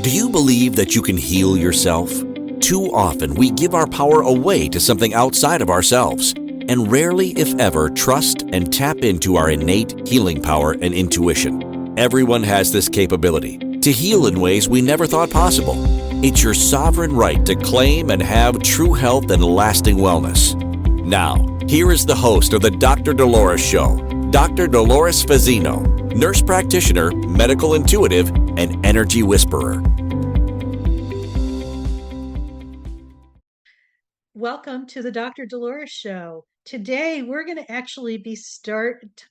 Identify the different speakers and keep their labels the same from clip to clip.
Speaker 1: Do you believe that you can heal yourself? Too often, we give our power away to something outside of ourselves, and rarely, if ever, trust and tap into our innate healing power and intuition. Everyone has this capability to heal in ways we never thought possible. It's your sovereign right to claim and have true health and lasting wellness. Now, here is the host of the Dr. Dolores Show, Dr. Dolores Fazzino, nurse practitioner, medical intuitive, and energy whisperer.
Speaker 2: Welcome to the Dr. Dolores Show. Today, we're going to actually be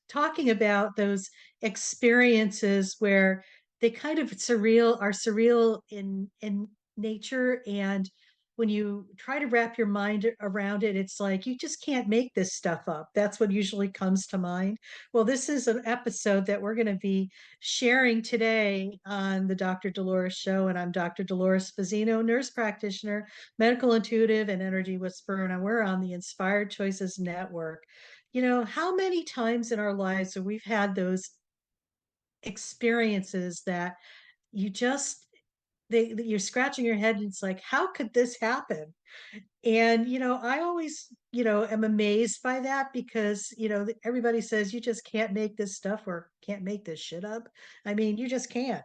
Speaker 2: talking about those experiences where they kind of are surreal in nature, and when you try to wrap your mind around it, it's like you just can't make this stuff up. That's what usually comes to mind. Well, this is an episode that we're going to be sharing today on the Dr. Dolores Show, and I'm Dr. Dolores Fazzino, nurse practitioner, medical intuitive, and energy whisperer, and we're on the Inspired Choices Network. You know, how many times in our lives have we've had those experiences that you just you're scratching your head and it's like, how could this happen? And I always am amazed by that because everybody says you just can't make this stuff or can't make this shit up. I mean, you just can't.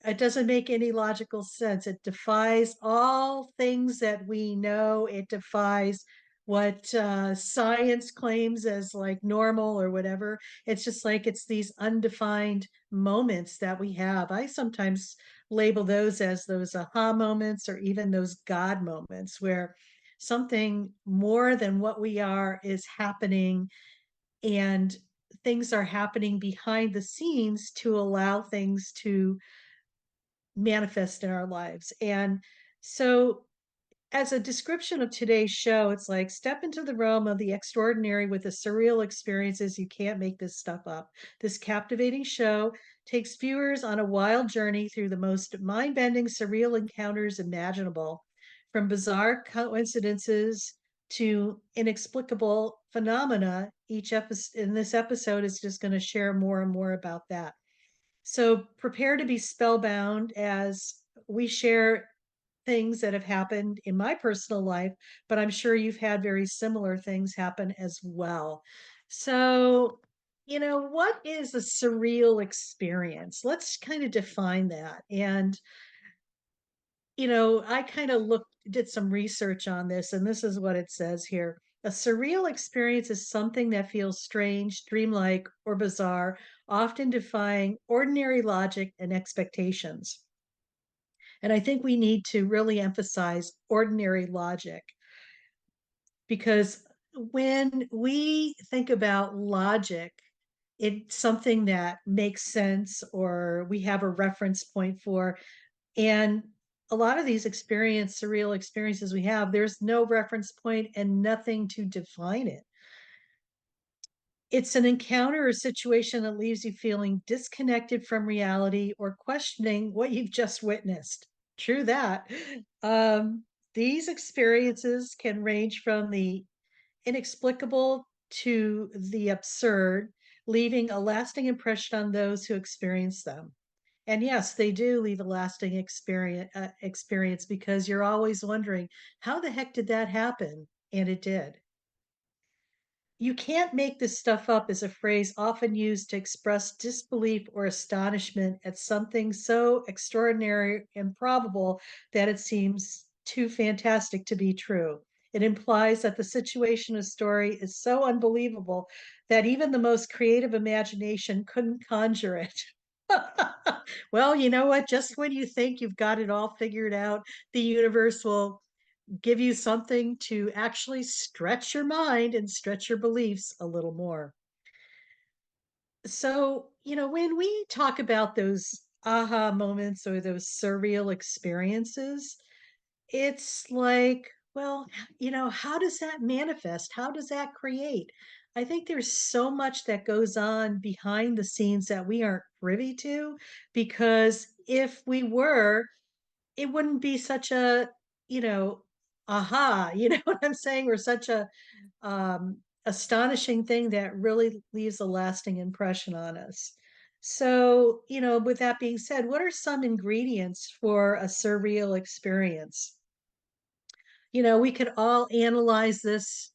Speaker 2: It doesn't make any logical sense. It defies all things that we know. It defies what science claims as like normal or whatever. It's just like it's these undefined moments that we have. I sometimes label those as those aha moments or even those God moments where something more than what we are is happening, and things are happening behind the scenes to allow things to manifest in our lives. And so, as a description of today's show, it's like step into the realm of the extraordinary with the surreal experiences. You can't make this stuff up. This captivating show takes viewers on a wild journey through the most mind bending, surreal encounters imaginable, from bizarre coincidences to inexplicable phenomena. Each episode in this episode is just going to share more and more about that. So prepare to be spellbound as we share things that have happened in my personal life, but I'm sure you've had very similar things happen as well. So, what is a surreal experience? Let's kind of define that. And, I kind of did some research on this, and this is what it says here. A surreal experience is something that feels strange, dreamlike, or bizarre, often defying ordinary logic and expectations. And I think we need to really emphasize ordinary logic because when we think about logic, it's something that makes sense or we have a reference point for. And a lot of these surreal experiences we have, there's no reference point and nothing to define it. It's an encounter or situation that leaves you feeling disconnected from reality or questioning what you've just witnessed. True that. Um, these experiences can range from the inexplicable to the absurd, leaving a lasting impression on those who experience them. And yes, they do leave a lasting experience because you're always wondering, how the heck did that happen? And it did. You can't make this stuff up is a phrase often used to express disbelief or astonishment at something so extraordinary and probable that it seems too fantastic to be true. It implies that the situation or story is so unbelievable that even the most creative imagination couldn't conjure it. Well, you know what? Just when you think you've got it all figured out, the universe will give you something to actually stretch your mind and stretch your beliefs a little more. So, when we talk about those aha moments or those surreal experiences, it's like, well, how does that manifest? How does that create? I think there's so much that goes on behind the scenes that we aren't privy to, because if we were, it wouldn't be such a, you know, aha, you know what I'm saying? Or such a astonishing thing that really leaves a lasting impression on us. So, with that being said, what are some ingredients for a surreal experience? We could all analyze this,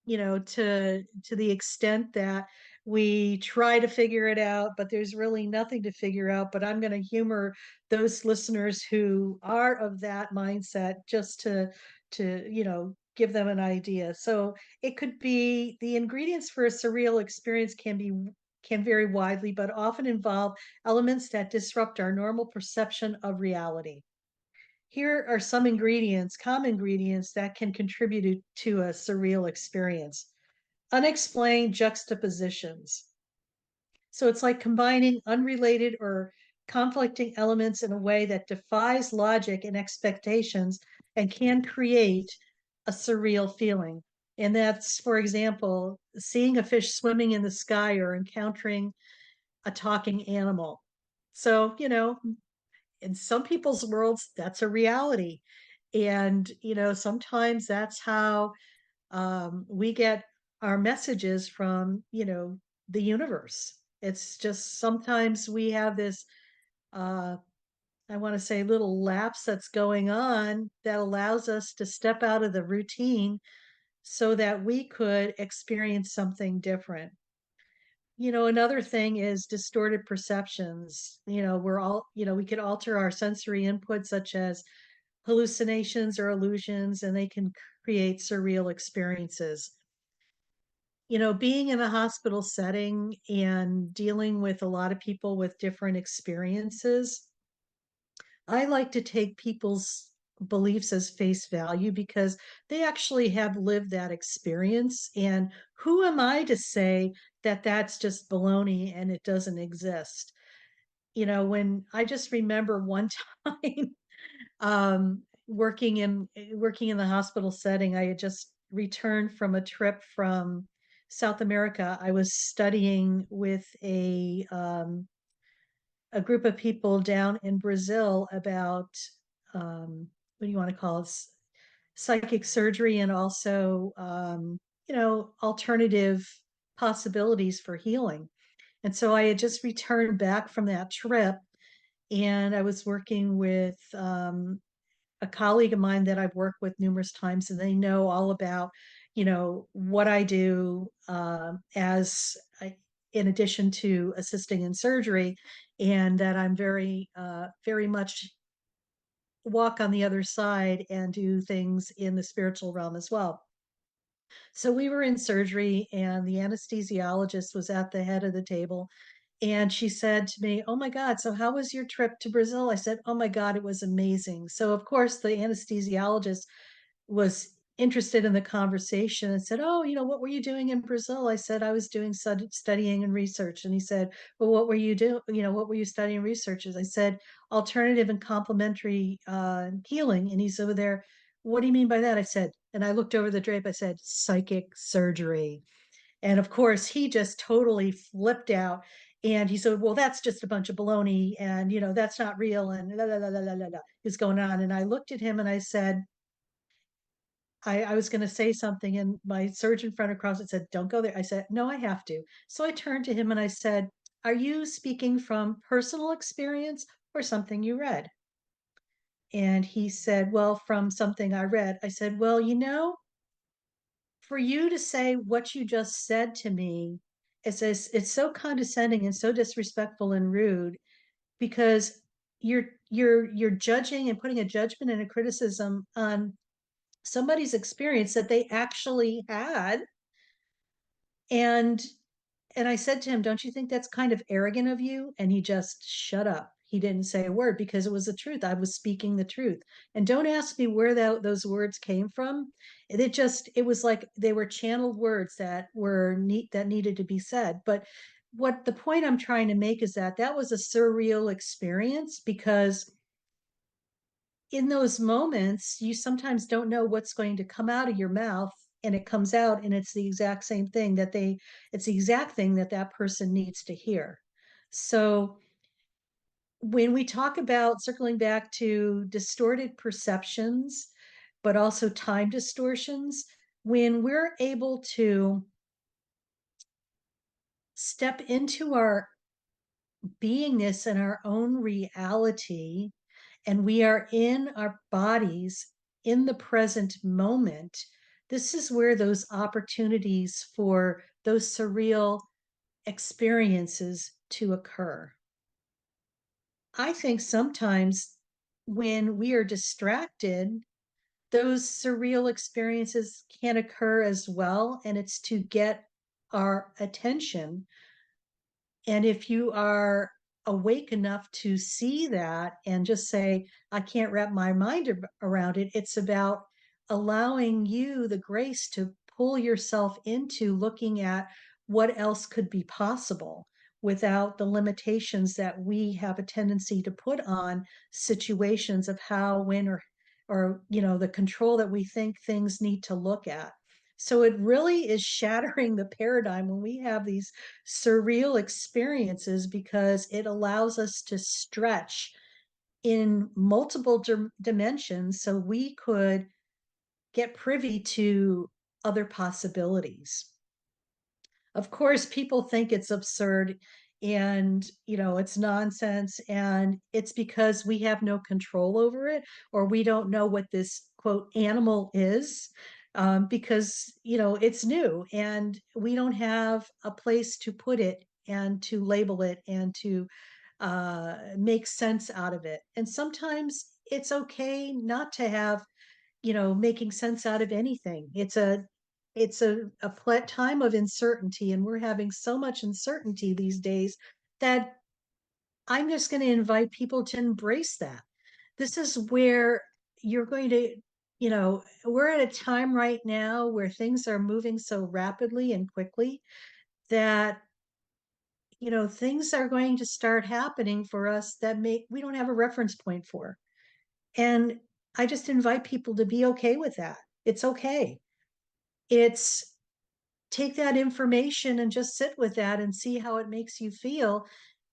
Speaker 2: to the extent that we try to figure it out, but there's really nothing to figure out. But I'm going to humor those listeners who are of that mindset just to give them an idea. So it could be the ingredients for a surreal experience can vary widely, but often involve elements that disrupt our normal perception of reality. Here are some ingredients, common ingredients that can contribute to a surreal experience. Unexplained juxtapositions. So it's like combining unrelated or conflicting elements in a way that defies logic and expectations and can create a surreal feeling. And that's, for example, seeing a fish swimming in the sky or encountering a talking animal. So, in some people's worlds, that's a reality. And, sometimes that's how we get our messages from, the universe. It's just sometimes we have this, uh, I want to say, little lapse that's going on that allows us to step out of the routine so that we could experience something different. Another thing is distorted perceptions. We could alter our sensory input, such as hallucinations or illusions, and they can create surreal experiences. Being in a hospital setting and dealing with a lot of people with different experiences, I like to take people's beliefs as face value because they actually have lived that experience. And who am I to say that that's just baloney and it doesn't exist? When I just remember one time working in the hospital setting, I had just returned from a trip from South America. I was studying with a group of people down in Brazil about what do you want to call it? Psychic surgery and also alternative possibilities for healing. And so I had just returned back from that trip, and I was working with a colleague of mine that I've worked with numerous times, and they know all about, what I do in addition to assisting in surgery, and that I'm very much walk on the other side and do things in the spiritual realm as well. So we were in surgery, and the anesthesiologist was at the head of the table. And she said to me, "Oh my God, so how was your trip to Brazil?" I said, "Oh my God, it was amazing." So, of course, the anesthesiologist was interested in the conversation and said, "Oh, what were you doing in Brazil?" I said, "I was doing studying and research." And he said, "Well, what were you doing? What were you studying and researches?" I said, "Alternative and complementary healing." And he's over there, "What do you mean by that?" I said, and I looked over the drape, I said, "Psychic surgery." And of course, he just totally flipped out. And he said, "Well, that's just a bunch of baloney. And, that's not real." And la, la, la, la, la, la, la, is going on. And I looked at him and I said, I was going to say something. And my surgeon friend across it said, "Don't go there." I said, "No, I have to." So I turned to him and I said, "Are you speaking from personal experience or something you read?" And he said, "Well, from something I read." I said, "Well, for you to say what you just said to me, it's so condescending and so disrespectful and rude because you're judging and putting a judgment and a criticism on somebody's experience that they actually had. And and I said to him, "Don't you think that's kind of arrogant of you?" And he just shut up. He didn't say a word because it was the truth. I was speaking the truth. And don't ask me where those words came from. It was like they were channeled words that needed to be said. But what the point I'm trying to make is that that was a surreal experience because in those moments, you sometimes don't know what's going to come out of your mouth, and it comes out and it's the exact same thing it's the exact thing that that person needs to hear. So when we talk about circling back to distorted perceptions, but also time distortions, when we're able to step into our beingness in our own reality, and we are in our bodies in the present moment, this is where those opportunities for those surreal experiences to occur. I think sometimes when we are distracted, those surreal experiences can occur as well, and it's to get our attention. And if you are awake enough to see that and just say, I can't wrap my mind around it, it's about allowing you the grace to pull yourself into looking at what else could be possible without the limitations that we have a tendency to put on situations of how, when, or the control that we think things need to look at. So it really is shattering the paradigm when we have these surreal experiences, because it allows us to stretch in multiple dimensions so we could get privy to other possibilities. Of course, people think it's absurd and it's nonsense, and it's because we have no control over it, or we don't know what this quote animal is, because it's new and we don't have a place to put it and to label it and to make sense out of it. And sometimes it's okay not to have making sense out of anything. It's a time of uncertainty, and we're having so much uncertainty these days that I'm just going to invite people to embrace that. This is where you're going to, we're at a time right now where things are moving so rapidly and quickly that things are going to start happening for us that we don't have a reference point for. And I just invite people to be okay with that. It's okay. It's take that information and just sit with that and see how it makes you feel.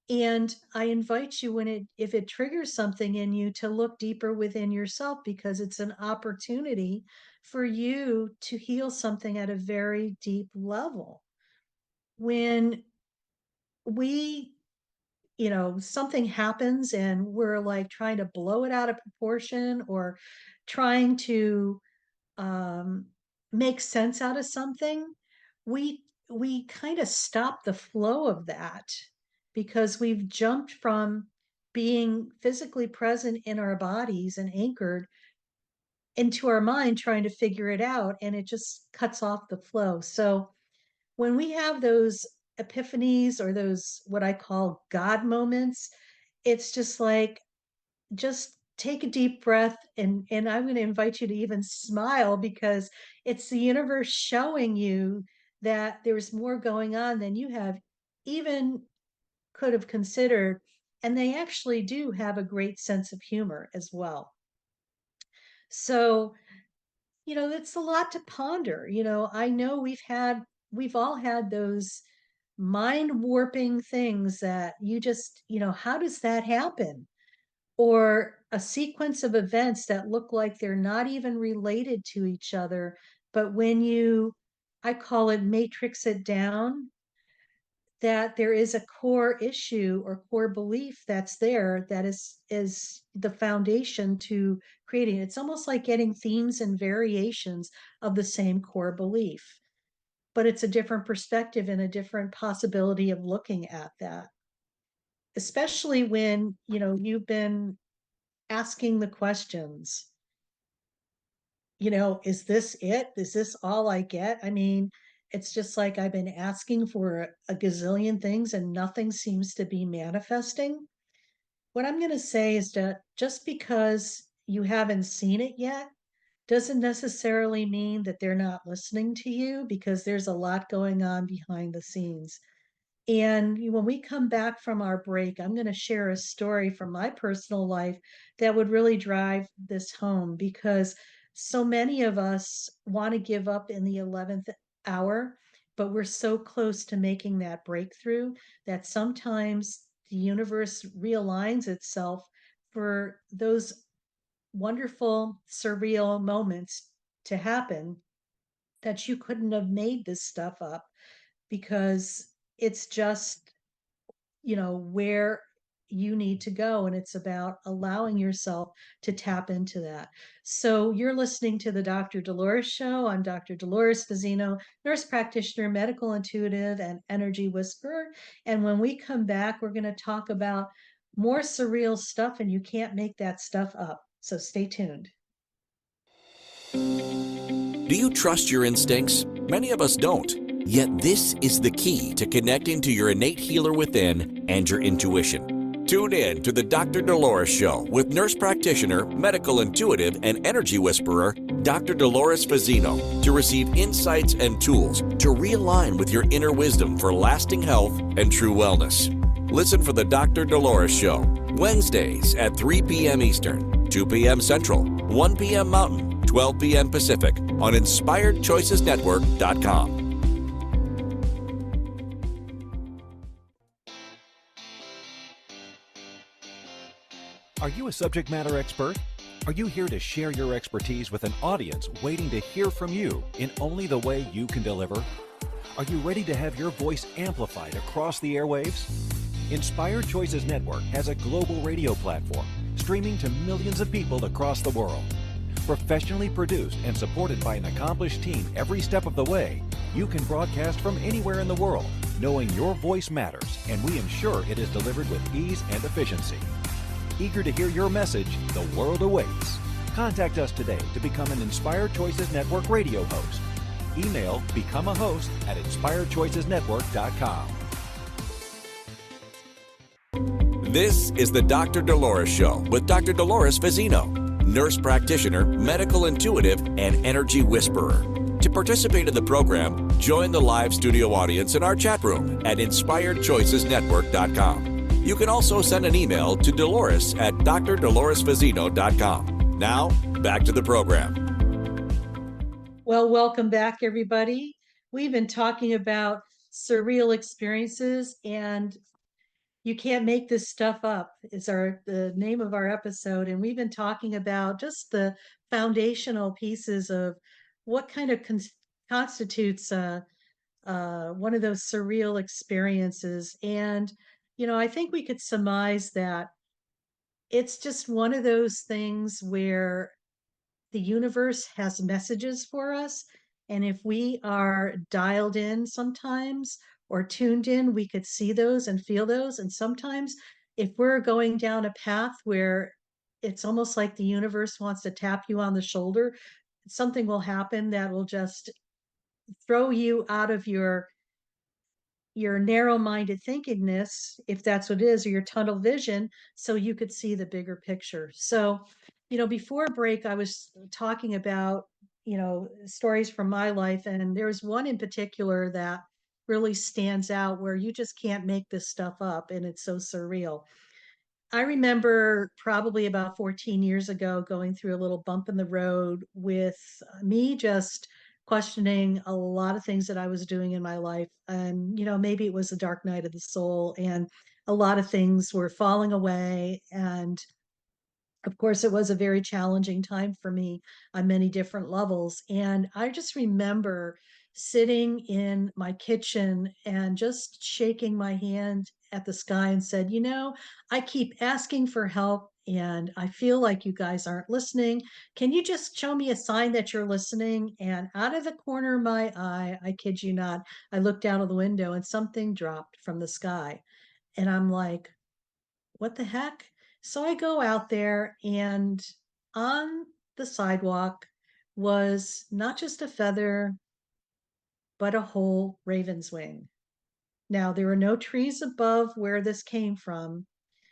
Speaker 2: And I invite you, if it triggers something in you, to look deeper within yourself, because it's an opportunity for you to heal something at a very deep level. When we, something happens and we're like trying to blow it out of proportion, or trying to um, make sense out of something, we kind of stop the flow of that, because we've jumped from being physically present in our bodies and anchored into our mind trying to figure it out, and it just cuts off the flow. So when we have those epiphanies, or those what I call God moments, it's just like, just take a deep breath, and I'm going to invite you to even smile, because it's the universe showing you that there's more going on than you have even could have considered. And they actually do have a great sense of humor as well. So it's a lot to ponder. I know we've all had those mind warping things that you just, how does that happen? Or a sequence of events that look like they're not even related to each other. But when I call it matrix it down, that there is a core issue or core belief that's there, that is the foundation to creating. It's almost like getting themes and variations of the same core belief, but it's a different perspective and a different possibility of looking at that, especially when you've been asking the questions, is this it? Is this all I get? I mean, it's just like I've been asking for a gazillion things and nothing seems to be manifesting. What I'm going to say is that just because you haven't seen it yet doesn't necessarily mean that they're not listening to you, because there's a lot going on behind the scenes. And when we come back from our break, I'm going to share a story from my personal life that would really drive this home, because so many of us want to give up in the 11th hour, but we're so close to making that breakthrough that sometimes the universe realigns itself for those wonderful, surreal moments to happen, that you couldn't have made this stuff up, because it's just where you need to go. And it's about allowing yourself to tap into that. So you're listening to the Dr. Dolores Show. I'm Dr. Dolores Fazzino, nurse practitioner, medical intuitive, and energy whisperer. And when we come back, we're going to talk about more surreal stuff, and you can't make that stuff up. So stay tuned.
Speaker 1: Do you trust your instincts? Many of us don't. Yet this is the key to connecting to your innate healer within and your intuition. Tune in to the Dr. Dolores Show with nurse practitioner, medical intuitive, and energy whisperer, Dr. Dolores Fazzino, to receive insights and tools to realign with your inner wisdom for lasting health and true wellness. Listen for the Dr. Dolores Show, Wednesdays at 3 p.m. Eastern, 2 p.m. Central, 1 p.m. Mountain, 12 p.m. Pacific on InspiredChoicesNetwork.com.
Speaker 3: Are you a subject matter expert? Are you here to share your expertise with an audience waiting to hear from you in only the way you can deliver? Are you ready to have your voice amplified across the airwaves? Inspired Choices Network has a global radio platform streaming to millions of people across the world. Professionally produced and supported by an accomplished team every step of the way, you can broadcast from anywhere in the world, knowing your voice matters, and we ensure it is delivered with ease and efficiency. Eager to hear your message, the world awaits. Contact us today to become an Inspired Choices Network radio host. Email become a host at inspiredchoicesnetwork.com.
Speaker 1: This is the Dr. Dolores Show with Dr. Dolores Fazzino, nurse practitioner, medical intuitive, and energy whisperer. To participate in the program, join the live studio audience in our chat room at inspiredchoicesnetwork.com. You can also send an email to Dolores at drdoloresfazzino.com. Now, back to the program.
Speaker 2: Well, welcome back, everybody. We've been talking about surreal experiences, and you can't make this stuff up is the name of our episode. And we've been talking about just the foundational pieces of what kind of constitutes one of those surreal experiences. And, I think we could surmise that it's just one of those things where the universe has messages for us. And if we are dialed in sometimes or tuned in, we could see those and feel those. And sometimes if we're going down a path where it's almost like the universe wants to tap you on the shoulder, something will happen that will just throw you out of your narrow-minded thinkingness, if that's what it is, or your tunnel vision, so you could see the bigger picture. So, before break, I was talking about, stories from my life, and there's one in particular that really stands out where you just can't make this stuff up, and it's so surreal. I remember probably about 14 years ago going through a little bump in the road with me just questioning a lot of things that I was doing in my life. And, maybe it was the dark night of the soul, and a lot of things were falling away. And of course, it was a very challenging time for me on many different levels. And I just remember sitting in my kitchen and just shaking my hand at the sky and said, I keep asking for help and I feel like you guys aren't listening. Can you just show me a sign that you're listening? And out of the corner of my eye, I kid you not, I looked out of the window and something dropped from the sky. And I'm like, what the heck? So I go out there, and on the sidewalk was not just a feather, but a whole raven's wing. Now, there were no trees above where this came from,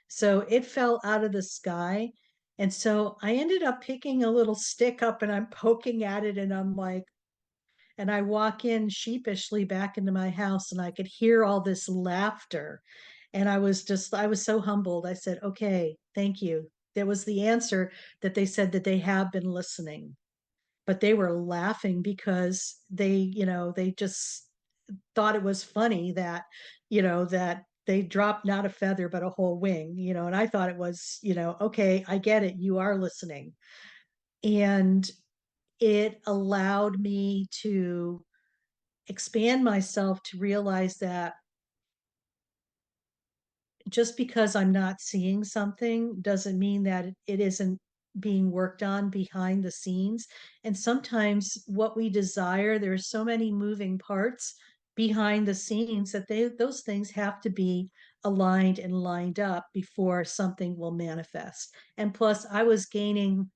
Speaker 2: so it fell out of the sky. And so I ended up picking a little stick up and I'm poking at it, and I'm like, and I walk in sheepishly back into my house and I could hear all this laughter. And I was so humbled. I said, okay, thank you. There was the answer that they said that they have been listening, but they were laughing because they just thought it was funny that, that they dropped not a feather, but a whole wing, and I thought it was, okay, I get it. You are listening. And it allowed me to expand myself to realize that just because I'm not seeing something doesn't mean that it isn't being worked on behind the scenes. And sometimes what we desire, there's so many moving parts behind the scenes that those things have to be aligned and lined up before something will manifest. And plus, I was gaining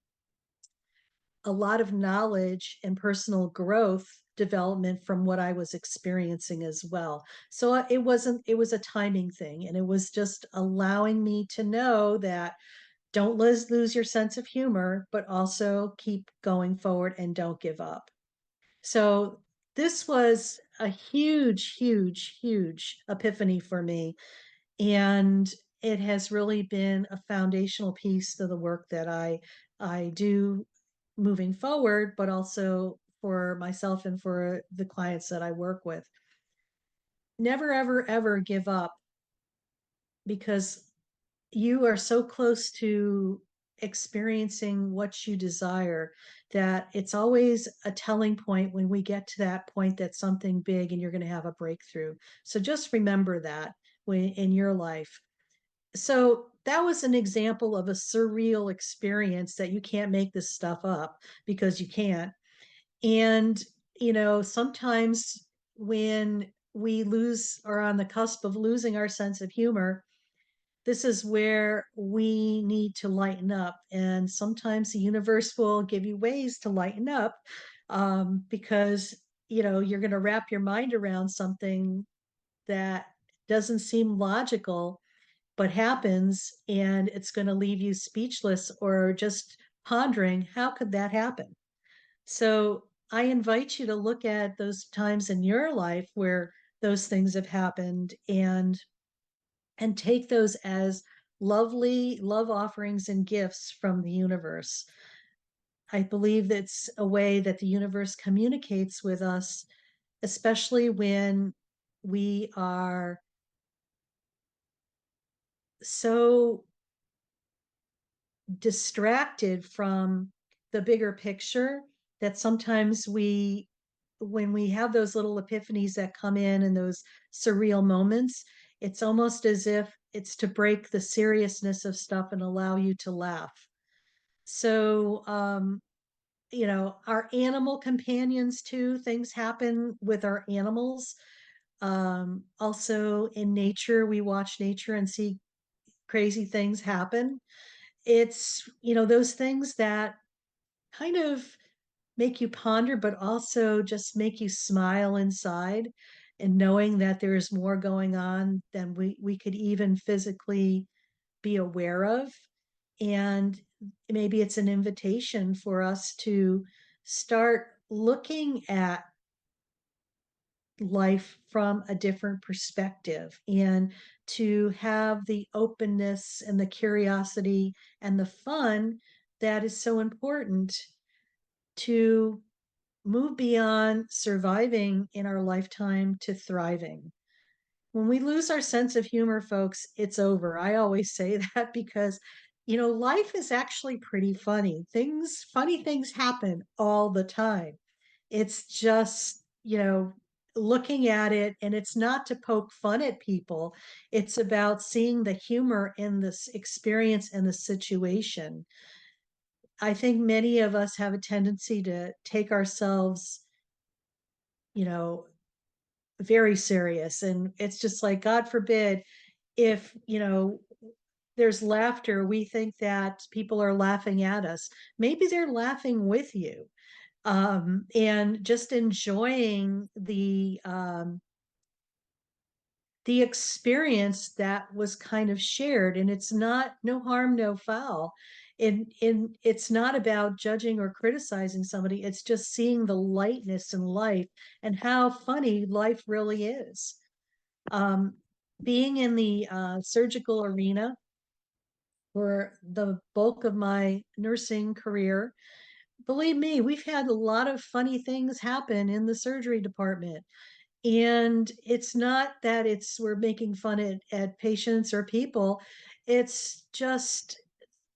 Speaker 2: a lot of knowledge and personal growth development from what I was experiencing as well. So it was a timing thing. And it was just allowing me to know that don't lose your sense of humor, but also keep going forward and don't give up. So this was a huge, huge, huge epiphany for me. And it has really been a foundational piece to the work that I do moving forward, but also for myself and for the clients that I work with. Never, ever, ever give up, because you are so close to experiencing what you desire that it's always a telling point when we get to that point that something big and you're going to have a breakthrough. So just remember that when in your life. So that was an example of a surreal experience that you can't make this stuff up, because you can't. And, sometimes when we lose or on the cusp of losing our sense of humor, this is where we need to lighten up. And sometimes the universe will give you ways to lighten up, because, you're going to wrap your mind around something that doesn't seem logical but happens, and it's going to leave you speechless or just pondering, how could that happen? So I invite you to look at those times in your life where those things have happened, and take those as lovely love offerings and gifts from the universe. I believe that's a way that the universe communicates with us, especially when we are so distracted from the bigger picture that sometimes when we have those little epiphanies that come in and those surreal moments, it's almost as if it's to break the seriousness of stuff and allow you to laugh. So, our animal companions too, things happen with our animals. Also in nature, we watch nature and see crazy things happen. It's, those things that kind of make you ponder, but also just make you smile inside, and knowing that there's more going on than we could even physically be aware of. And maybe it's an invitation for us to start looking at life from a different perspective, and to have the openness and the curiosity and the fun that is so important to move beyond surviving in our lifetime to thriving. When we lose our sense of humor, folks, it's over. I always say that because, life is actually pretty funny. Funny things happen all the time. It's just, looking at it, and it's not to poke fun at people. It's about seeing the humor in this experience and the situation. I think many of us have a tendency to take ourselves, you know, very serious. And it's just like, God forbid, if, there's laughter, we think that people are laughing at us. Maybe they're laughing with you. And just enjoying the experience that was kind of shared. And it's not no harm, no foul. It's not about judging or criticizing somebody. It's just seeing the lightness in life and how funny life really is. Um, Being in the surgical arena for the bulk of my nursing career, believe me, we've had a lot of funny things happen in the surgery department. And it's not that we're making fun at patients or people. It's just,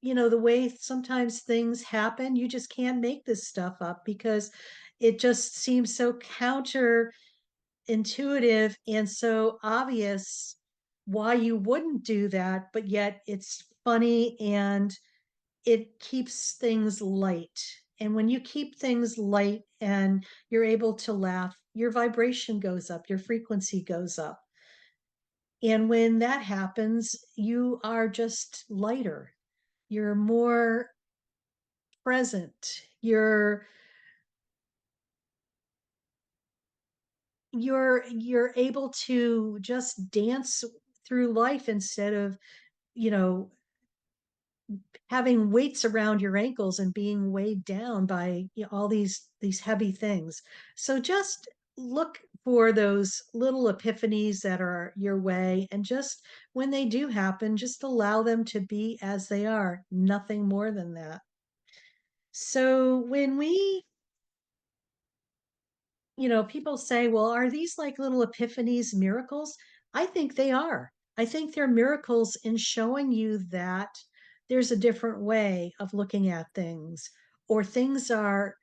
Speaker 2: the way sometimes things happen, you just can't make this stuff up, because it just seems so counterintuitive and so obvious why you wouldn't do that, but yet it's funny and it keeps things light. And when you keep things light and you're able to laugh, your vibration goes up, your frequency goes up. And when that happens, you are just lighter. You're more present. You're able to just dance through life instead of, you know, having weights around your ankles and being weighed down by, you know, all these heavy things. So just look for those little epiphanies that are your way, and just when they do happen, just allow them to be as they are, nothing more than that. So when we, you know, people say, well, are these like little epiphanies miracles? I think they are. I think they're miracles in showing you that there's a different way of looking at things, or things are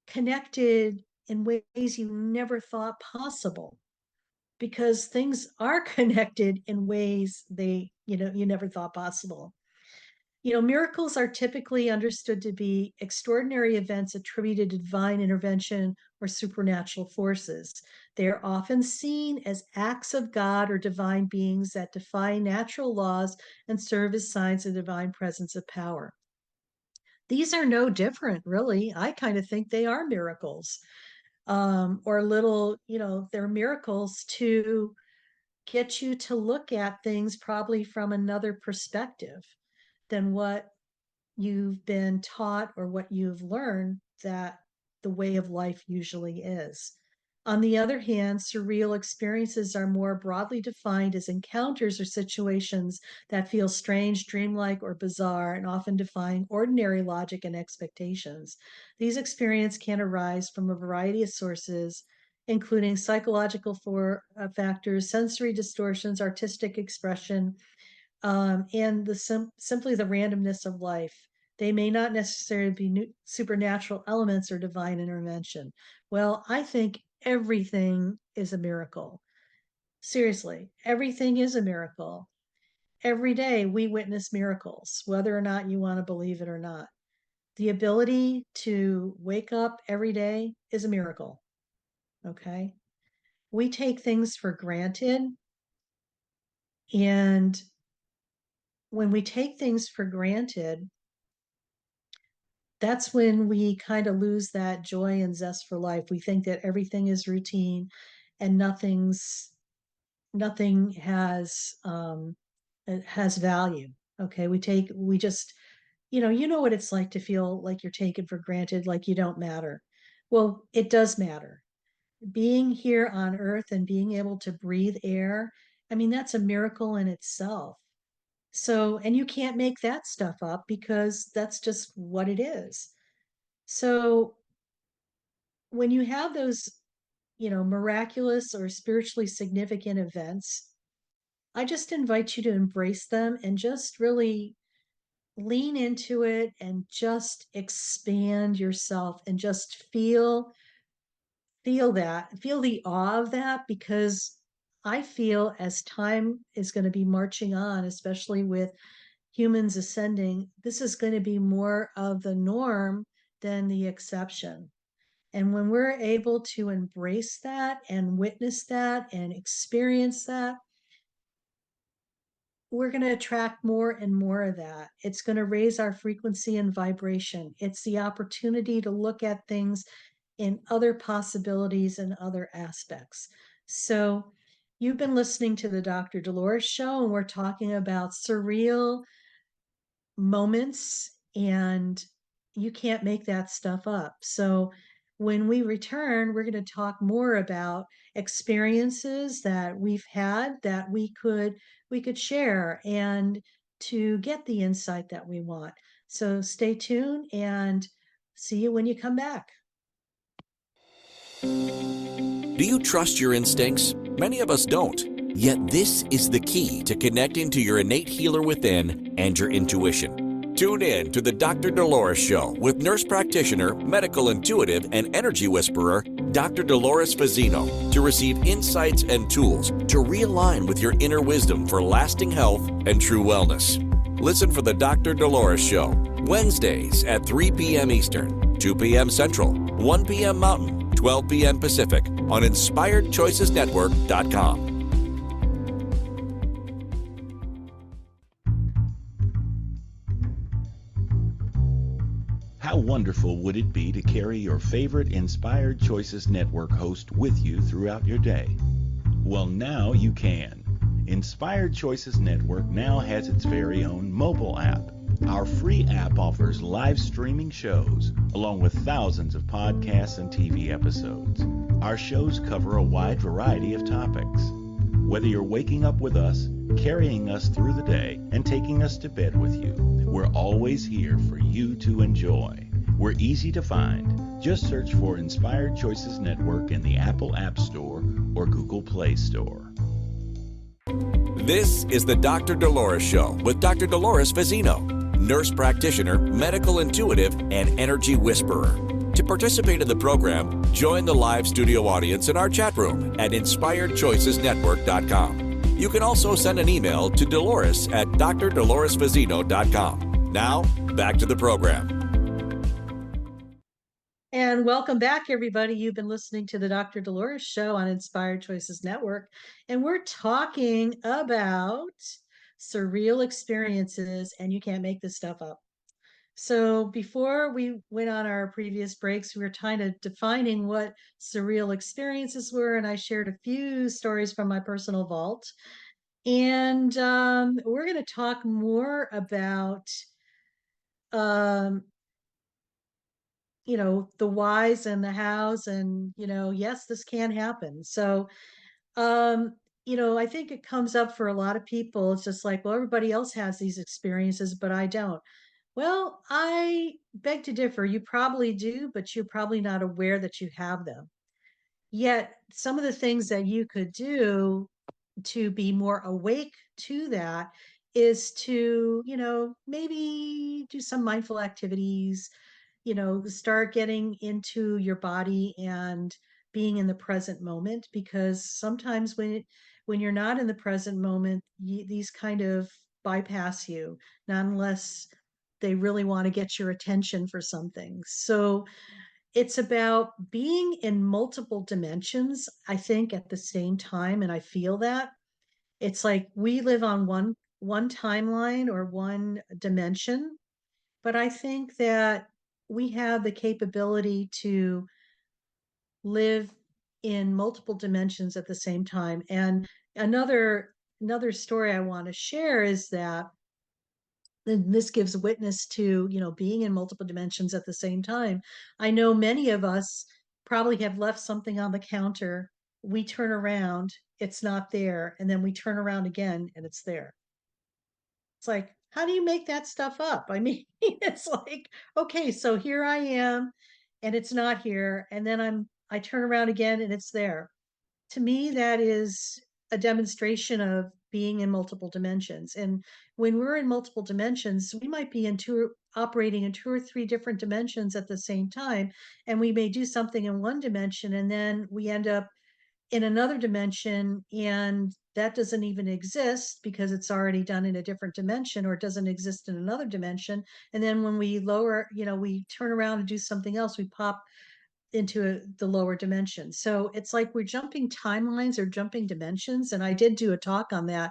Speaker 2: connected in ways you never thought possible, because things are connected in ways they, you know, you never thought possible. You know, miracles are typically understood to be extraordinary events attributed to divine intervention or supernatural forces. They are often seen as acts of God or divine beings that defy natural laws and serve as signs of divine presence of power. These are no different, really. I kind of think they are miracles, or little, you know, they're miracles to get you to look at things probably from another perspective than what you've been taught or what you've learned that the way of life usually is. On the other hand, surreal experiences are more broadly defined as encounters or situations that feel strange, dreamlike, or bizarre, and often defying ordinary logic and expectations. These experiences can arise from a variety of sources, including psychological factors, sensory distortions, artistic expression, and simply the randomness of life. They may not necessarily be supernatural elements or divine intervention. Well, I think everything is a miracle. Seriously, everything is a miracle. Every day we witness miracles, whether or not you want to believe it or not. The ability to wake up every day is a miracle. Okay. We take things for granted. And when we take things for granted, that's when we kind of lose that joy and zest for life. We think that everything is routine and nothing has value. Okay. We just, you know what it's like to feel like you're taken for granted, like you don't matter. Well, it does matter. Being here on earth and being able to breathe air, I mean, that's a miracle in itself. So, and you can't make that stuff up because that's just what it is. So when you have those, miraculous or spiritually significant events, I just invite you to embrace them and just really lean into it and just expand yourself and just feel the awe of that, because I feel as time is going to be marching on, especially with humans ascending, this is going to be more of the norm than the exception. And when we're able to embrace that and witness that and experience that, we're going to attract more and more of that. It's going to raise our frequency and vibration. It's the opportunity to look at things in other possibilities and other aspects. So, you've been listening to the Dr. Dolores Show, and we're talking about surreal moments, and you can't make that stuff up. So when we return, we're going to talk more about experiences that we've had that we could share and to get the insight that we want. So stay tuned and see you when you come back.
Speaker 1: Do you trust your instincts? Many of us don't. Yet this is the key to connecting to your innate healer within and your intuition. Tune in to the Dr. Dolores Show with nurse practitioner, medical intuitive, and energy whisperer, Dr. Dolores Fazzino to receive insights and tools to realign with your inner wisdom for lasting health and true wellness. Listen for the Dr. Dolores Show, Wednesdays at 3 p.m. Eastern, 2 p.m. Central, 1 p.m. Mountain, 12 p.m. Pacific on InspiredChoicesNetwork.com.
Speaker 4: How wonderful would it be to carry your favorite Inspired Choices Network host with you throughout your day? Well, now you can. Inspired Choices Network now has its very own mobile app. Our free app offers live streaming shows, along with thousands of podcasts and TV episodes. Our shows cover a wide variety of topics. Whether you're waking up with us, carrying us through the day, and taking us to bed with you, we're always here for you to enjoy. We're easy to find. Just search for Inspired Choices Network in the Apple App Store or Google Play Store.
Speaker 1: This is the Dr. Dolores Show with Dr. Dolores Fazzino, nurse practitioner, medical intuitive, and energy whisperer. To participate in the program, join the live studio audience in our chat room at InspiredChoicesNetwork.com. You can also send an email to Dolores at drdoloresfazzino.com. Now, back to the program.
Speaker 2: And welcome back, everybody. You've been listening to the Dr. Dolores Show on Inspired Choices Network, and we're talking about surreal experiences, and you can't make this stuff up. So before we went on our previous breaks, we were kind of defining what surreal experiences were, and I shared a few stories from my personal vault. And we're going to talk more about the whys and the hows, and yes, this can happen. So I think it comes up for a lot of people. It's just like, well, everybody else has these experiences, but I don't. Well, I beg to differ. You probably do, but you're probably not aware that you have them. Yet some of the things that you could do to be more awake to that is to, maybe do some mindful activities, start getting into your body and being in the present moment, because sometimes when you're not in the present moment, these kind of bypass you, not unless they really want to get your attention for something. So it's about being in multiple dimensions, I think, at the same time. And I feel that it's like we live on one timeline or one dimension, but I think that we have the capability to live in multiple dimensions at the same time. And another story I want to share is that, and this gives witness to, being in multiple dimensions at the same time. I know many of us probably have left something on the counter. We turn around, it's not there, and then we turn around again and it's there. It's like, how do you make that stuff up? I mean, it's like, okay, so here I am and it's not here. And then I turn around again and it's there. To me, that is a demonstration of being in multiple dimensions. And when we're in multiple dimensions, we might be operating in two or three different dimensions at the same time. And we may do something in one dimension and then we end up in another dimension, and that doesn't even exist because it's already done in a different dimension, or it doesn't exist in another dimension. And then when we we turn around and do something else, we pop into the lower dimension. So it's like we're jumping timelines or jumping dimensions. And I did do a talk on that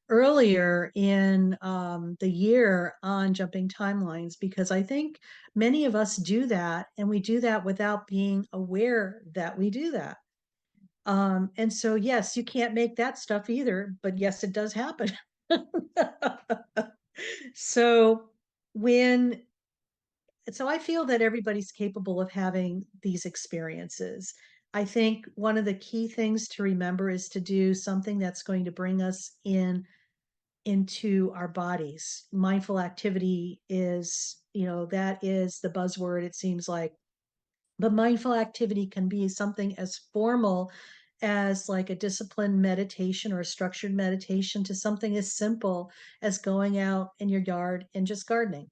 Speaker 2: earlier in the year on jumping timelines, because I think many of us do that, and we do that without being aware that we do that. And so, yes, you can't make that stuff either, but yes, it does happen. So when, so I feel that everybody's capable of having these experiences. I think one of the key things to remember is to do something that's going to bring us into our bodies. Mindful activity is, that is the buzzword, it seems like. But mindful activity can be something as formal as like a disciplined meditation or a structured meditation, to something as simple as going out in your yard and just gardening.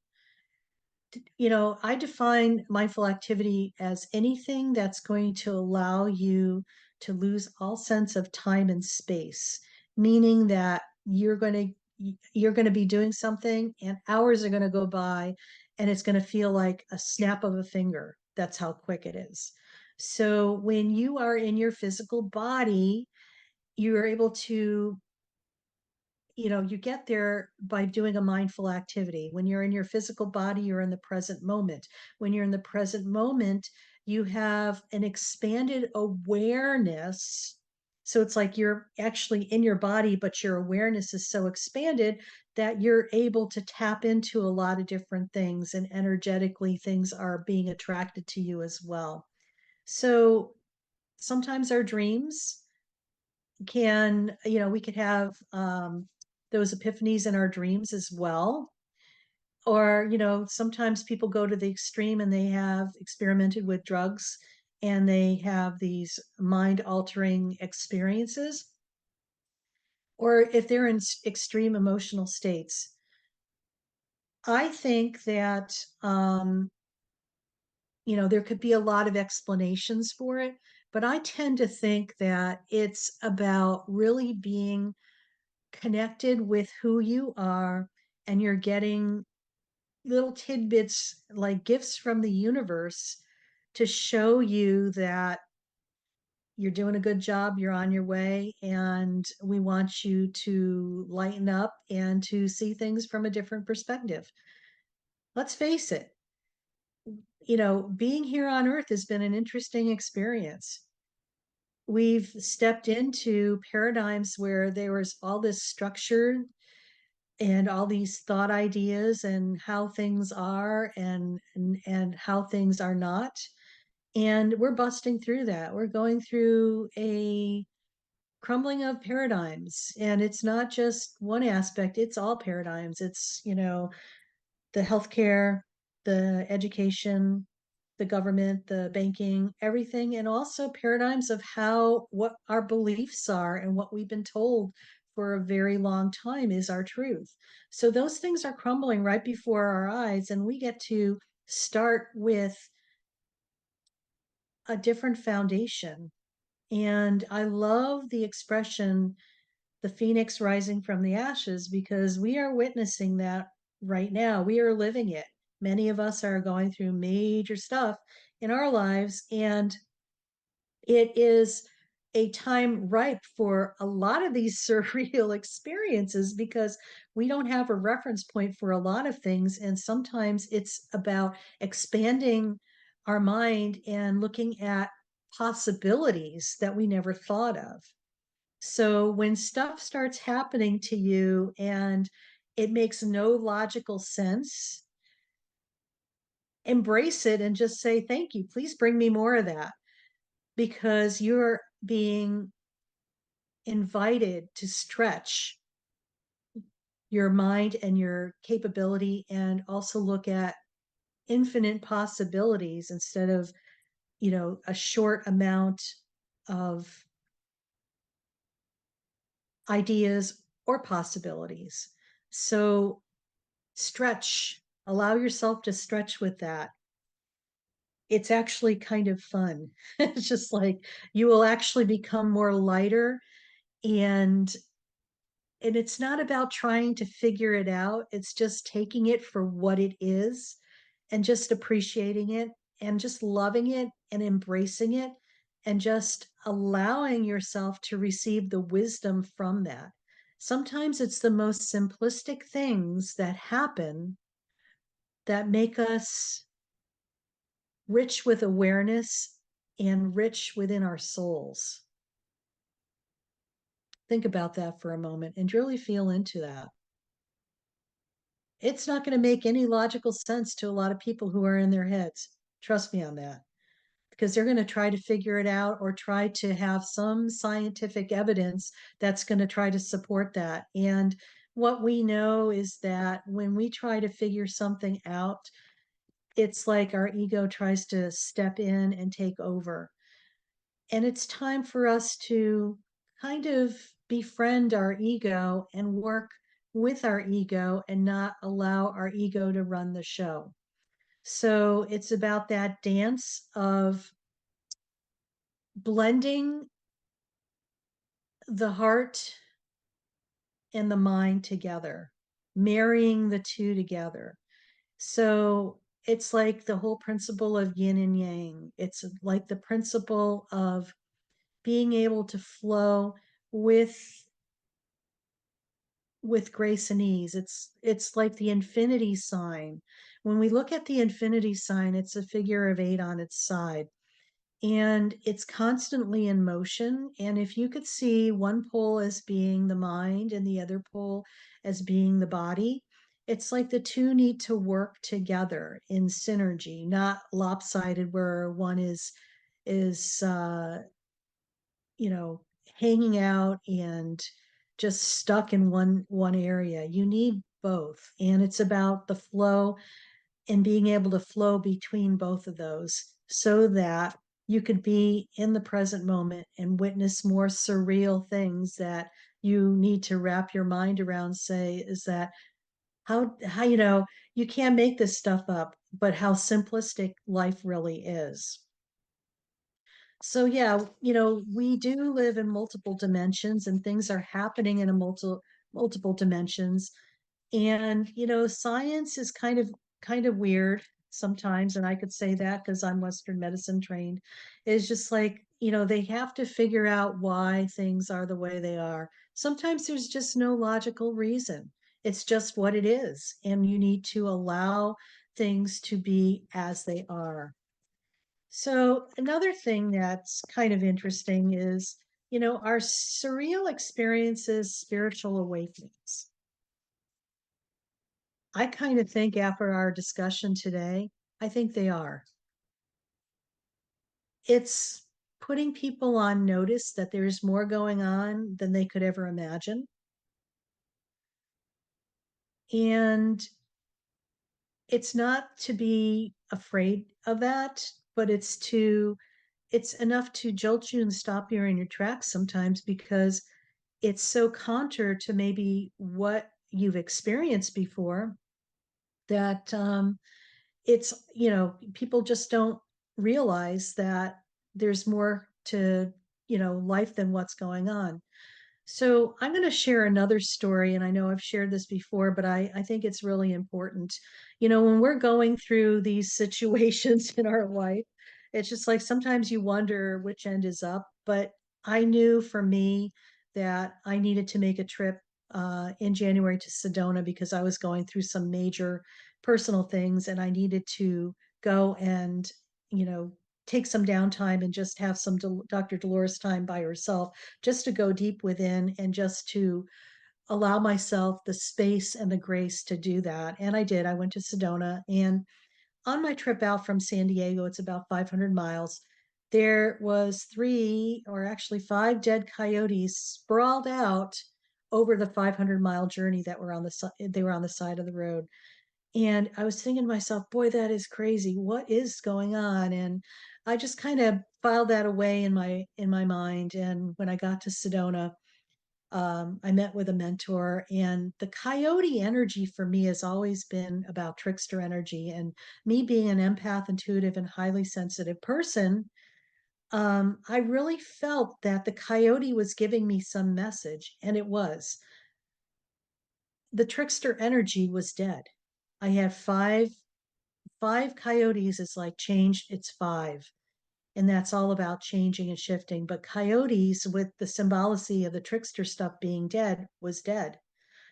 Speaker 2: I define mindful activity as anything that's going to allow you to lose all sense of time and space, meaning that you're going to be doing something and hours are going to go by and it's going to feel like a snap of a finger. That's how quick it is. So when you are in your physical body, you are able to you get there by doing a mindful activity. When you're in your physical body, you're in the present moment. When you're in the present moment, you have an expanded awareness. So it's like you're actually in your body, but your awareness is so expanded that you're able to tap into a lot of different things, and energetically, things are being attracted to you as well. So sometimes our dreams we could have those epiphanies in our dreams as well. Or, sometimes people go to the extreme and they have experimented with drugs and they have these mind altering experiences. Or if they're in extreme emotional states, I think that, there could be a lot of explanations for it, but I tend to think that it's about really being connected with who you are, and you're getting little tidbits like gifts from the universe to show you that you're doing a good job, you're on your way, and we want you to lighten up and to see things from a different perspective. Let's face it, being here on earth has been an interesting experience. We've stepped into paradigms where there was all this structure and all these thought ideas and how things are, and how things are not, and we're busting through that. We're going through a crumbling of paradigms, and it's not just one aspect, it's all paradigms. It's the healthcare, the education, the government, the banking, everything, and also paradigms of what our beliefs are and what we've been told for a very long time is our truth. So those things are crumbling right before our eyes, and we get to start with a different foundation. And I love the expression, the phoenix rising from the ashes, because we are witnessing that right now. We are living it. Many of us are going through major stuff in our lives, and it is a time ripe for a lot of these surreal experiences because we don't have a reference point for a lot of things. And sometimes it's about expanding our mind and looking at possibilities that we never thought of. So when stuff starts happening to you and it makes no logical sense, embrace it and just say, thank you. Please bring me more of that, because you're being invited to stretch your mind and your capability, and also look at infinite possibilities instead of, a short amount of ideas or possibilities. So stretch, allow yourself to stretch with that. It's actually kind of fun. It's just like you will actually become more lighter, and it's not about trying to figure it out. It's just taking it for what it is and just appreciating it and just loving it and embracing it and just allowing yourself to receive the wisdom from that. Sometimes it's the most simplistic things that happen that make us rich with awareness and rich within our souls. Think about that for a moment and really feel into that. It's not going to make any logical sense to a lot of people who are in their heads. Trust me on that, because they're going to try to figure it out or try to have some scientific evidence that's going to try to support that. And what we know is that when we try to figure something out, it's like our ego tries to step in and take over. And it's time for us to kind of befriend our ego and work with our ego and not allow our ego to run the show. So it's about that dance of blending the heart and the mind together, marrying the two together. So it's like the whole principle of yin and yang. It's like the principle of being able to flow with with grace and ease. It's like the infinity sign. When we look at the infinity sign, it's a figure of 8 on its side, and it's constantly in motion. And if you could see one pole as being the mind and the other pole as being the body, it's like the two need to work together in synergy, not lopsided where one is you know, hanging out and just stuck in one area. You need both. And it's about the flow and being able to flow between both of those so that you could be in the present moment and witness more surreal things that you need to wrap your mind around. Say, is that how you can't make this stuff up, but how simplistic life really is. So yeah, we do live in multiple dimensions and things are happening in a multiple dimensions. And science is kind of weird sometimes, and I could say that because I'm Western medicine trained. Is just like, they have to figure out why things are the way they are. Sometimes there's just no logical reason. It's just what it is, and you need to allow things to be as they are. So another thing that's kind of interesting is, our surreal experiences, spiritual awakenings. I kind of think after our discussion today, I think they are. It's putting people on notice that there's more going on than they could ever imagine. And it's not to be afraid of that, but it's enough to jolt you and stop you in your tracks sometimes because it's so counter to maybe what you've experienced before that it's people just don't realize that there's more to life than what's going on. So I'm going to share another story, and I know I've shared this before, but I think it's really important. When we're going through these situations in our life, it's just like sometimes you wonder which end is up. But I knew for me that I needed to make a trip in January to Sedona because I was going through some major personal things, and I needed to go and you know take some downtime and just have some Dr. Dolores time by herself, just to go deep within and just to allow myself the space and the grace to do that. And I did. I went to Sedona, and on my trip out from San Diego, it's about 500 miles. There was 3 or actually 5 dead coyotes sprawled out over the 500-mile journey that were on they were on the side of the road. And I was thinking to myself, boy, that is crazy. What is going on? And I just kind of filed that away in my mind. And when I got to Sedona, I met with a mentor, and the coyote energy for me has always been about trickster energy. And me being an empath, intuitive, and highly sensitive person, I really felt that the coyote was giving me some message, and it was the trickster energy was dead. I had five coyotes is like changed, it's 5. And that's all about changing and shifting. But coyotes, with the symbology of the trickster stuff being dead, was dead.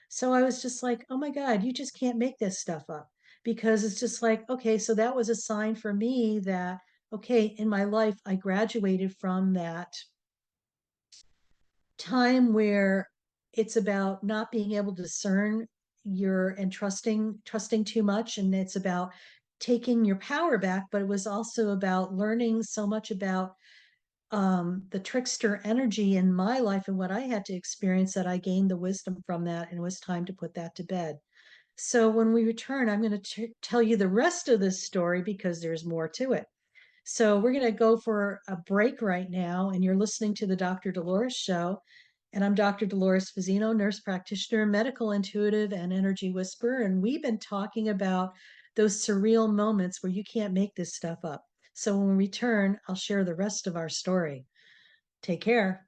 Speaker 2: So I was just like, oh my God, you just can't make this stuff up. Because it's just like, okay, so that was a sign for me that, okay, in my life, I graduated from that time where it's about not being able to discern your and trusting too much, and it's about taking your power back, but it was also about learning so much about the trickster energy in my life and what I had to experience, that I gained the wisdom from that, and it was time to put that to bed. So when we return, I'm going to tell you the rest of this story because there's more to it. So we're going to go for a break right now, and you're listening to the Dr. Dolores Show. And I'm Dr. Dolores Fazzino, nurse practitioner, medical intuitive, and energy whisperer. And we've been talking about those surreal moments where you can't make this stuff up. So when we return, I'll share the rest of our story. Take care.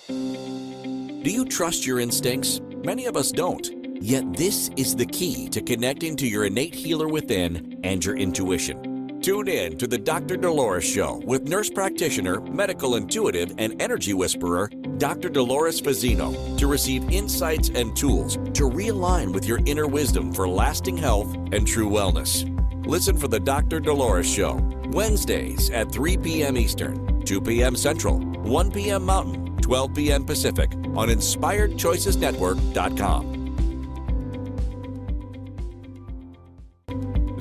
Speaker 1: Do you trust your instincts? Many of us don't. Yet this is the key to connecting to your innate healer within and your intuition. Tune in to the Dr. Dolores Show with nurse practitioner, medical intuitive, and energy whisperer, Dr. Dolores Fazzino, to receive insights and tools to realign with your inner wisdom for lasting health and true wellness. Listen for the Dr. Dolores Show, Wednesdays at 3 p.m. Eastern, 2 p.m. Central, 1 p.m. Mountain, 12 p.m. Pacific on InspiredChoicesNetwork.com.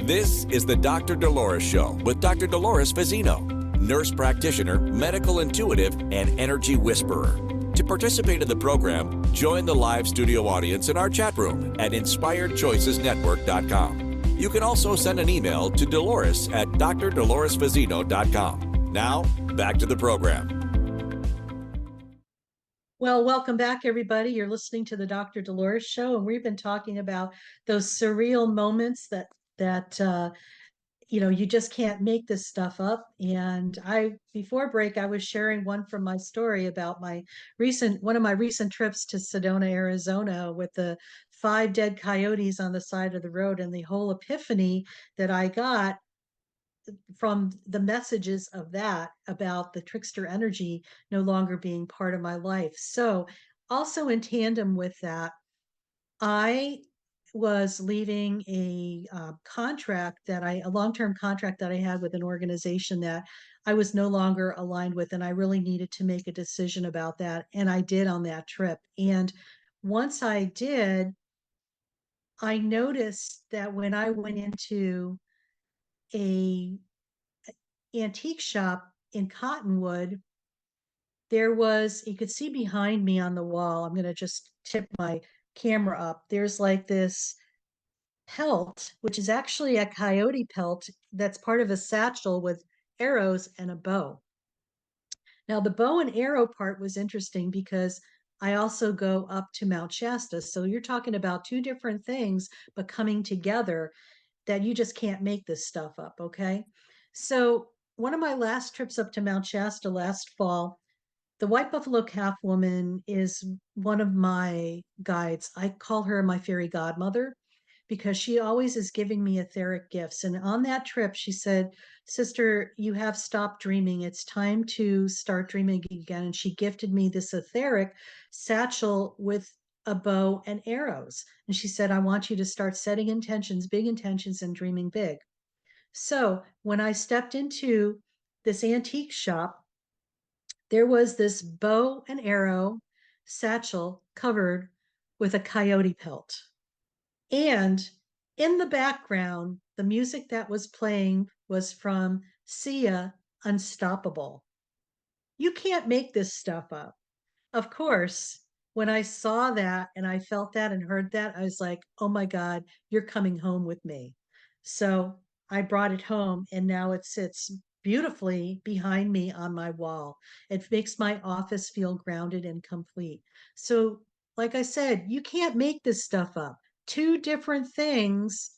Speaker 1: This is the Dr. Dolores Show with Dr. Dolores Fazzino, nurse practitioner, medical intuitive, and energy whisperer. To participate in the program, join the live studio audience in our chat room at InspiredChoicesNetwork.com. You can also send an email to Dolores at drdoloresfazzino.com. Now, back to the program.
Speaker 2: Well, welcome back, everybody. You're listening to the Dr. Dolores Show, and we've been talking about those surreal moments that you just can't make this stuff up. And before break, I was sharing one from my story about one of my recent trips to Sedona, Arizona, with the 5 dead coyotes on the side of the road, and the whole epiphany that I got from the messages of that about the trickster energy no longer being part of my life. So also in tandem with that, I was leaving a long-term contract that I had with an organization that I was no longer aligned with, and I really needed to make a decision about that. And I did on that trip. And once I did, I noticed that when I went into a antique shop in Cottonwood, you could see behind me on the wall. I'm going to just tip my camera up. There's like this pelt, which is actually a coyote pelt that's part of a satchel with arrows and a bow. Now, the bow and arrow part was interesting because I also go up to Mount Shasta. So you're talking about 2 different things, but coming together, that you just can't make this stuff up. Okay. So one of my last trips up to Mount Shasta last fall, the White Buffalo Calf Woman is one of my guides. I call her my fairy godmother because she always is giving me etheric gifts. And on that trip, she said, "Sister, you have stopped dreaming. It's time to start dreaming again." And she gifted me this etheric satchel with a bow and arrows. And she said, "I want you to start setting intentions, big intentions, and dreaming big." So when I stepped into this antique shop, there was this bow and arrow satchel covered with a coyote pelt. And in the background, the music that was playing was from Sia, Unstoppable. You can't make this stuff up. Of course, when I saw that and I felt that and heard that, I was like, oh my God, you're coming home with me. So I brought it home, and now it sits beautifully behind me on my wall. It makes my office feel grounded and complete. So, like I said, you can't make this stuff up. 2 different things,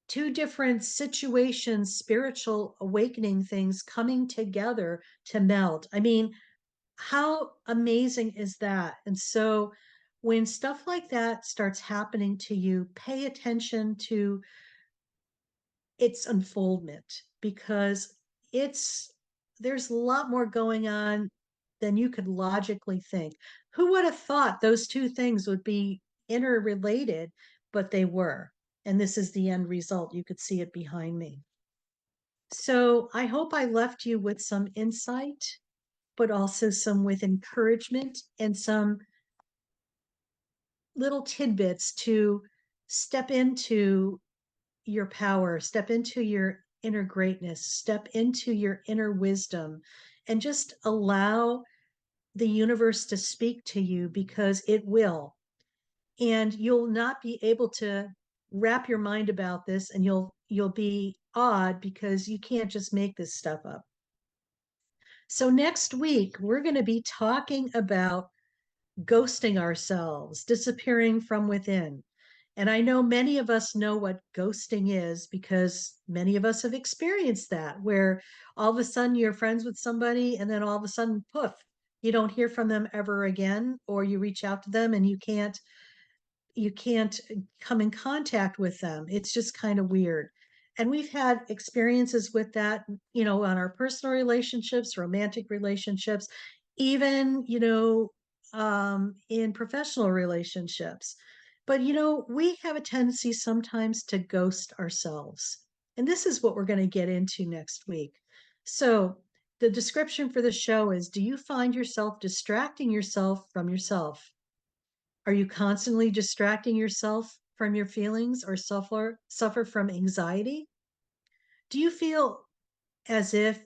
Speaker 2: 2 different situations, spiritual awakening things coming together to meld. I mean, how amazing is that? And so when stuff like that starts happening to you, pay attention to its unfoldment, because there's a lot more going on than you could logically think. Who would have thought those 2 things would be interrelated? But they were. And this is the end result. You could see it behind me. So I hope I left you with some insight, but also some with encouragement and some little tidbits to step into your power, step into your inner greatness, step into your inner wisdom, and just allow the universe to speak to you, because it will. And you'll not be able to wrap your mind about this, and you'll be awed because you can't just make this stuff up. So next week, we're going to be talking about ghosting ourselves, disappearing from within. And I know many of us know what ghosting is because many of us have experienced that, where all of a sudden you're friends with somebody and then all of a sudden, poof, you don't hear from them ever again, or you reach out to them and you can't come in contact with them. It's just kind of weird. And we've had experiences with that, on our personal relationships, romantic relationships, even, in professional relationships. But, we have a tendency sometimes to ghost ourselves. And this is what we're going to get into next week. So, the description for the show is: do you find yourself distracting yourself from yourself? Are you constantly distracting yourself from your feelings or suffer from anxiety? Do you feel as if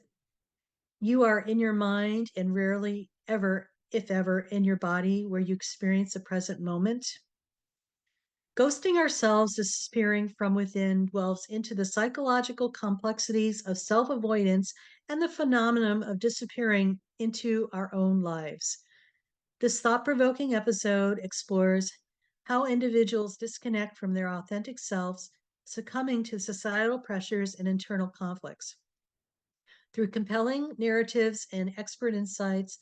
Speaker 2: you are in your mind and rarely ever, if ever, in your body where you experience the present moment? Ghosting ourselves, disappearing from within, delves into the psychological complexities of self avoidance and the phenomenon of disappearing into our own lives. This thought provoking episode explores how individuals disconnect from their authentic selves, succumbing to societal pressures and internal conflicts. Through compelling narratives and expert insights,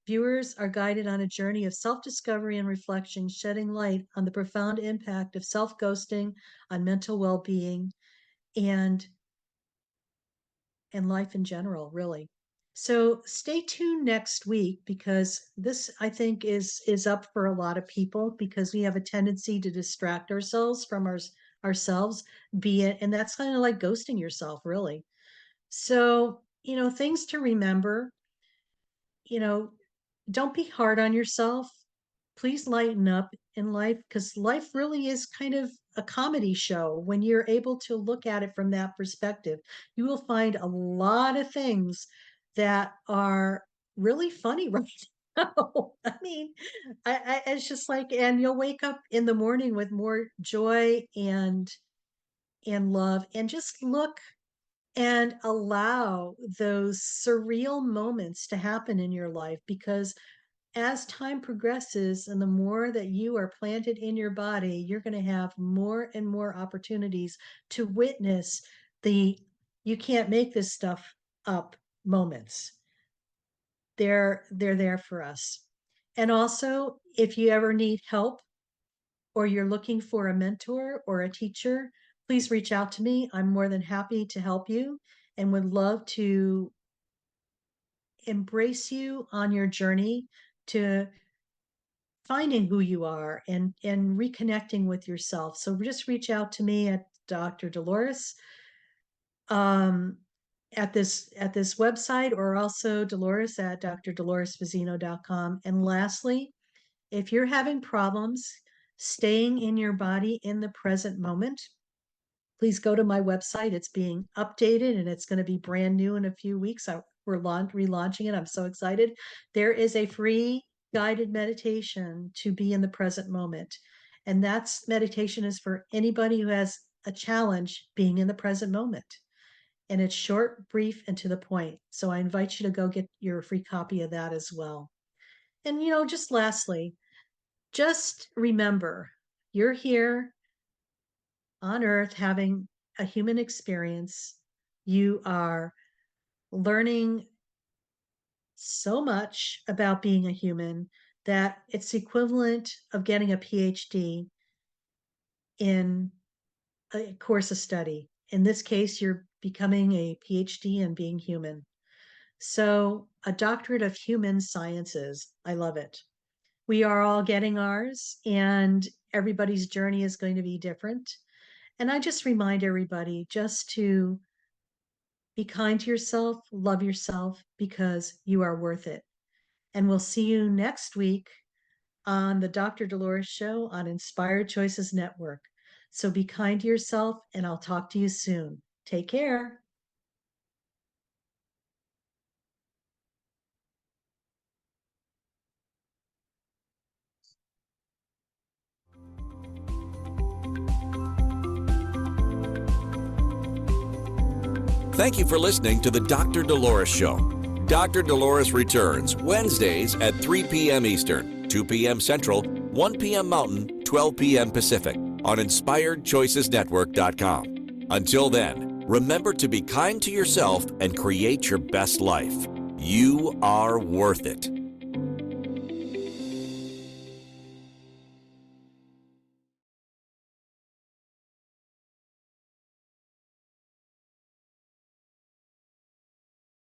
Speaker 2: viewers are guided on a journey of self discovery and reflection, shedding light on the profound impact of self ghosting on mental well being and, and life in general, really. So stay tuned next week, because this, I think, is up for a lot of people, because we have a tendency to distract ourselves from ourselves, be it, and that's kind of like ghosting yourself, really. So, things to remember, you know, don't be hard on yourself. Please lighten up in life, because life really is kind of a comedy show. When you're able to look at it from that perspective, you will find a lot of things that are really funny right now. I mean, it's just like, and you'll wake up in the morning with more joy and love, and just look and allow those surreal moments to happen in your life, because as time progresses and the more that you are planted in your body, you're going to have more and more opportunities to witness the you can't make this stuff up moments. They're there for us. And also, if you ever need help or you're looking for a mentor or a teacher, please reach out to me. I'm more than happy to help you and would love to embrace you on your journey to finding who you are and reconnecting with yourself. So just reach out to me at Dr. Dolores um, at this website, or also Dolores at drdoloresvizino.com. And lastly, if you're having problems staying in your body in the present moment, please go to my website. It's being updated and it's going to be brand new in a few weeks. We're relaunching it. I'm so excited. There is a free guided meditation to be in the present moment. And that's meditation is for anybody who has a challenge being in the present moment. And it's short, brief, and to the point. So I invite you to go get your free copy of that as well. And, just lastly, just remember, you're here on earth having a human experience. You are learning so much about being a human that it's equivalent of getting a PhD in a course of study. In this case, you're becoming a PhD in being human. So, a doctorate of human sciences. I love it. We are all getting ours, and everybody's journey is going to be different. And I just remind everybody just to be kind to yourself, love yourself, because you are worth it. And we'll see you next week on the Dr. Dolores Show on Inspired Choices Network. So be kind to yourself, and I'll talk to you soon. Take care.
Speaker 1: Thank you for listening to the Dr. Dolores Show. Dr. Dolores returns Wednesdays at 3 p.m. Eastern, 2 p.m. Central, 1 p.m. Mountain, 12 p.m. Pacific. on inspiredchoicesnetwork.com. Until then, remember to be kind to yourself and create your best life. You are worth it.